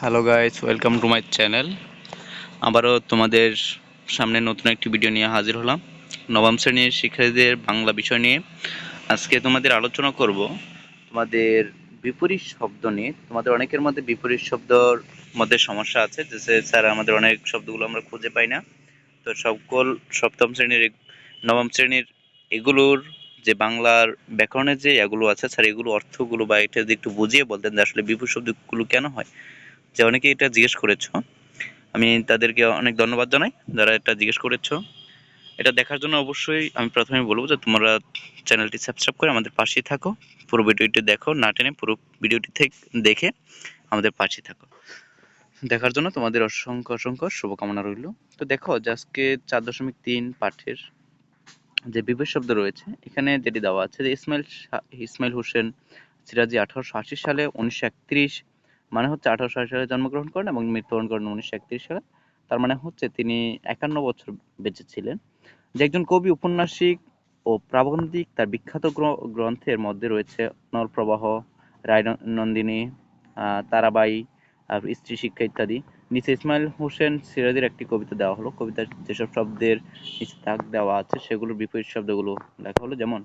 Hello guys, welcome to my channel. আবারও তোমাদের সামনে নতুন একটি ভিডিও নিয়ে হাজির হলাম। নবম শ্রেণীর শিক্ষার্থীদের বাংলা বিষয় নিয়ে আজকে তোমাদের আলোচনা করব তোমাদের বিপরীত শব্দ নিয়ে। তোমাদের অনেকের মধ্যে বিপরীত শব্দর মধ্যে সমস্যা আছে, যে স্যার আমাদের অনেক শব্দগুলো আমরা খুঁজে পাই না। তো সপ্তম শ্রেণীর নবম শ্রেণীর এগুলোর যে বাংলার ব্যাকরণের যে এগুলো আছে স্যার, এগুলো অর্থগুলো বা এটা যদি একটু বুঝিয়ে বলতেন যে আসলে বিপরীত শব্দগুলো কেন হয়, যে অনেকে এটা জিজ্ঞেস করেছো। আমি তাদেরকে অনেক ধন্যবাদ জানাই যারা এটা জিজ্ঞেস করেছো। এটা দেখার জন্য অবশ্যই আমি প্রথমে বলবো যে তোমরা চ্যানেলটি সাবস্ক্রাইব করে আমাদের পাশেই থাকো। পুরো ভিডিওটি দেখো, না টেনে পুরো ভিডিওটি দেখে আমাদের পাশে থাকো। দেখার জন্য তোমাদের অসংখ্য অসংখ্য শুভকামনা রইল। তো দেখো যে আজকে 4.3 পাঠের যে বিপরীত শব্দ রয়েছে, এখানে যেটি দেওয়া আছে যে ইসমাইল হোসেন সিরাজি 1880 সালে 1931, মানে হচ্ছে 1880 সালে জন্মগ্রহণ করেন এবং মৃত্যুবরণ করেন 1931 সালে। তার মানে হচ্ছে তিনি 51 বছর বেঁচে ছিলেন। যে একজন কবি, উপন্যাসিক ও প্রাবন্ধিক। তার বিখ্যাত গ্রন্থের মধ্যে রয়েছে নলপ্রবাহ, রায়নন্দিনী, তারাবাঈ, স্ত্রী শিক্ষা ইত্যাদি। নিচে ইসমাইল হোসেন সিরাজের একটি কবিতা দেওয়া হলো। কবিতার যেসব শব্দের নিচে দাগ দেওয়া আছে সেগুলোর বিপরীত শব্দগুলো লেখা হলো। যেমন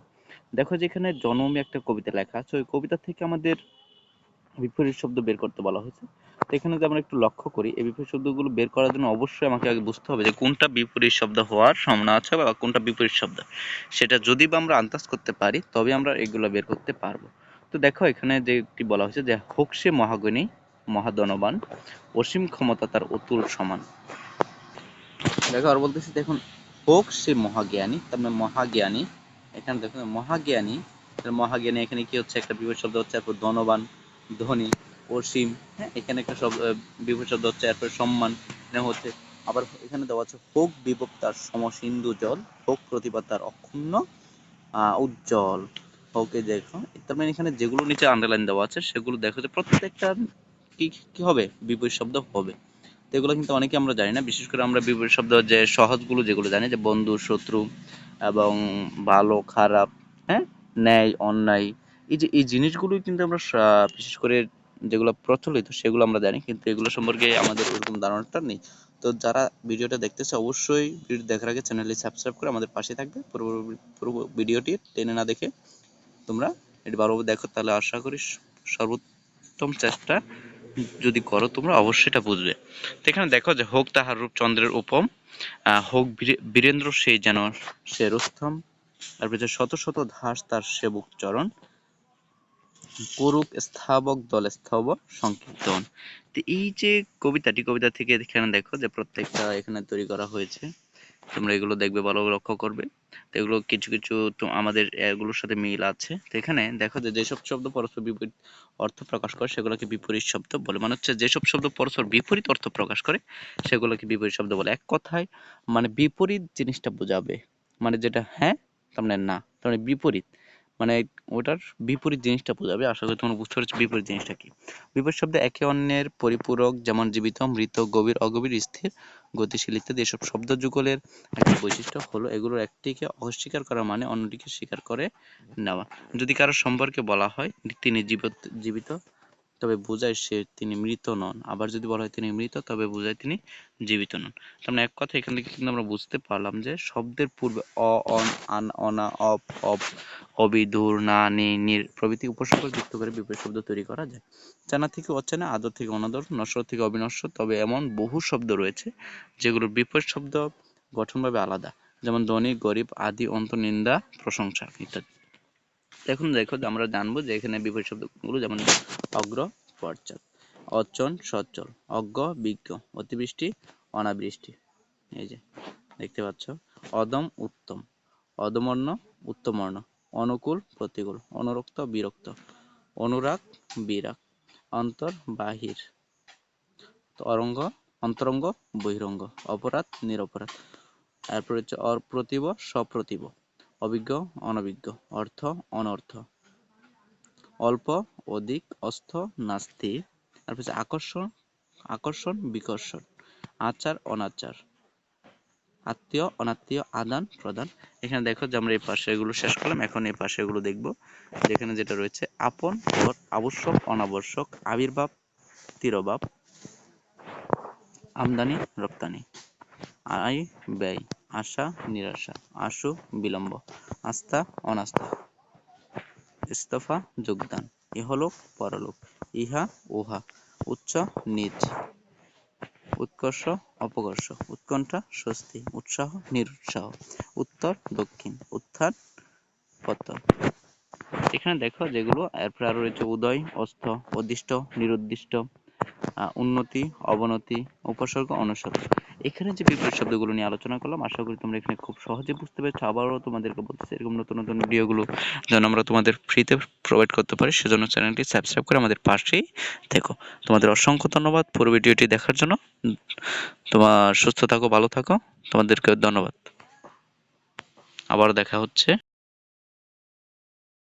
দেখো যে এখানে জনমী একটা কবিতা লেখা আছে, ওই কবিতা থেকে আমাদের বিপরীত শব্দ বের করতে বলা হয়েছে। তো এখানে যদি আমরা একটু লক্ষ্য করি, এই বিপরীত শব্দগুলো বের করার জন্য অবশ্যই আমাকে আগে বুঝতে হবে যে কোনটা বিপরীত শব্দ হওয়ার সম্ভাবনা আছে বা কোনটা বিপরীত শব্দ। সেটা যদি বা আমরা আন্দাজ করতে পারি তবে আমরা এগুলো বের করতে পারবো। তো দেখো এখানে যেটি বলা হয়েছে যে হোক সে মহাগুণী মহাধনবান, অসীম ক্ষমতা তার অতুল সমান। দেখো আর বলতেছি, দেখুন হোক সে মহাজ্ঞানী, তার মানে মহাজ্ঞানী। এখানে দেখুন মহাজ্ঞানী, মহাজ্ঞানী এখানে কি হচ্ছে, একটা বিপরীত শব্দ হচ্ছে এরপর ধনবান, ধনী, অসীম। হ্যাঁ, এখানে একটা বিপরীত শব্দ হচ্ছে এরপর সম্মান, এখানে হচ্ছে। আবার এখানে দেওয়া আছে হোক বিভব তার সম সিন্ধু জল, হোক প্রতিভা তার অক্ষুণ্ণ উজ্জ্বল। ওকে দেখো, তার মানে এখানে যেগুলো নিচে আন্ডারলাইন দেওয়া আছে সেগুলো দেখো যে প্রত্যেকটা কি কি হবে, বিপরীত শব্দ হবে। তো এগুলো কিন্তু অনেকে আমরা জানি না। বিশেষ করে আমরা বিপরীত শব্দ যে সহজগুলো যেগুলো জানি, যে বন্ধু, শত্রু এবং ভালো, খারাপ, হ্যাঁ, ন্যায়, অন্যায়, এই জিনিসগুলোই কিন্তু আমরা বিশেষ করে যেগুলো প্রচলিত সেগুলো আমরা জানি, কিন্তু এগুলো সম্পর্কে আমাদের ওরকম ধারণাটা নেই। তো যারা ভিডিওটা দেখতেছে অবশ্যই ভিডিও দেখার আগে চ্যানেলটি সাবস্ক্রাইব করে আমাদের পাশে থাকবে। পুরো ভিডিওটি টেনে না দেখে তোমরা এটি ভালোভাবে দেখো, তাহলে আশা করি সর্বোত্তম চেষ্টা যদি করো তোমরা অবশ্যই এটা বুঝবে। তো এখানে দেখো যে হোক তাহার রূপ চন্দ্রের উপম, হোক বীরেন্দ্র সেই যেন সে রুস্তম, তারপরে শত শত ধাস তার সেবক চরণ, করুক স্থাবক দল স্তব সংকীর্তন। তো এই যে কবিতা থেকে এখানে দেখো যে প্রত্যেকটা এখানে তৈরি করা হয়েছে। তোমরা এগুলো দেখবে, ভালোভাবে লক্ষ্য করবে। তো এগুলো কিছু কিছু তো আমাদের এগুলোর সাথে মিল আছে। তো এখানে দেখো যে যেসব শব্দ পরস্পর বিপরীত অর্থ প্রকাশ করে সেগুলোকে বিপরীত শব্দ বলে। মানে হচ্ছে যেসব শব্দ পরস্পর বিপরীত অর্থ প্রকাশ করে সেগুলোকে বিপরীত শব্দ বলে। এক কথায় মানে বিপরীত জিনিসটা বোঝাবে, মানে যেটা হ্যাঁ তার মানে না, তার মানে বিপরীত, মানে ওটার বিপরীত জিনিসটা বোঝাবে। আশা করি তোমরা বুঝতে পারছো বিপরীত জিনিসটা কি। বিপরীত শব্দ একে অন্যের পরিপূরক, যেমন জীবিত, মৃত, গভীর, অগভীর, স্থির, গতিশীল ইত্যাদি। এসব শব্দ যুগলের একটা বৈশিষ্ট্য হলো এগুলোর একটিকে অস্বীকার করা মানে অন্যটিকে স্বীকার করে নেওয়া। যদি কারো সম্পর্কে বলা হয় তিনি জীবিত তবে বোঝায় তিনি মৃত নন, আবার যদি বলা হয় তিনি মৃত তবে বোঝায় তিনি জীবিত নন। তার মানে এক কথা এখান থেকে কিন্তু আমরা বুঝতে পারলাম যে শব্দের পূর্বে অ, অন, আন, অনা, অপ, অব, অবি, দূর, না, নি, নির প্রভৃতি উপসর্গ যুক্ত করে বিপরীত শব্দ তৈরি করা যায়। চেনা থেকে অচেনা, আদর থেকে অনাদর, নশ্বর থেকে অবিনশ্বর। তবে এমন বহু শব্দ রয়েছে যেগুলোর বিপরীত শব্দ গঠনভাবে আলাদা, যেমন ধনী, গরিব, আদি, অন্ত, নিন্দা, প্রশংসা ইত্যাদি। এখন দেখো যে আমরা জানবো যে এখানে বিপরীত শব্দগুলো, যেমন অগ্র, পশ্চাৎ, অচল, সচল, অজ্ঞ, বিজ্ঞ, অতিবৃষ্টি, অনাবৃষ্টি। এই যে দেখতে পাচ্ছ, অদম, উত্তম, অদমর্ণ, উত্তমর্ণ, অনুকূল, প্রতিকূল, অনুরক্ত, বিরক্ত, অনুরাগ, বিরাগ, অন্তর, বাহির, তরঙ্গ, অন্তরঙ্গ, বহিরঙ্গ, অপরাধ, নিরপরাধ। তারপর হচ্ছে অপ্রতিভ, সপ্রতিভ, অভিজ্ঞ, অনভিজ্ঞ, অর্থ, অনর্থ, অল্প, অধিক, অস্থ, নাস্তি। তারপর হচ্ছে আকর্ষণ, আকর্ষণ, বিকর্ষণ, আচার, অনাচার, আত্মীয়, অনাত্মীয়, আদান প্রদান। এখানে দেখো যে আমরা এই পাশে এগুলো শেষ করলাম, এখন এই পাশে এগুলো দেখবো। যেখানে যেটা রয়েছে আপন, আবশ্যক, অনাবশ্যক, আবির্ভাব, তিরোভাব, আমদানি রপ্তানি। আয় ব্যয়, আশা নিরাশা, আশু বিলম্ব, আস্থা অনাস্থা, ইস্তফা যোগদান, ইহলোক পরলোক, ইহা উহা, উচ্চ নিচ, উৎকর্ষ অপকর্ষ, উৎকণ্ঠা স্বস্তি, উৎসাহ নিরুৎসাহ, উত্তর দক্ষিণ, উত্থান পতন। এখানে দেখো যেগুলো, এরপরে আরো রয়েছে উদয়, অস্ত, অদিষ্ট, নিরুদ্দিষ্ট, উন্নতি, অবনতি, উপসর্গ, অনুসর্গ। এখানে যে বিপরীত শব্দগুলো নিয়ে আলোচনা করলাম, আশা করি তোমরা এখানে খুব সহজে বুঝতে পেরেছো। আবারও তোমাদেরকে বলতেছি, এরকম নতুন নতুন ভিডিওগুলো যেন আমরা তোমাদের ফ্রিতে প্রোভাইড করতে পারি, সেজন্য চ্যানেলটি সাবস্ক্রাইব করে আমাদের পাশেই থেকো। তোমাদের অসংখ্য ধন্যবাদ পুরো ভিডিওটি দেখার জন্য। তোমার সুস্থ থাকো, ভালো থাকো, তোমাদেরকে ধন্যবাদ। আবারও দেখা হচ্ছে।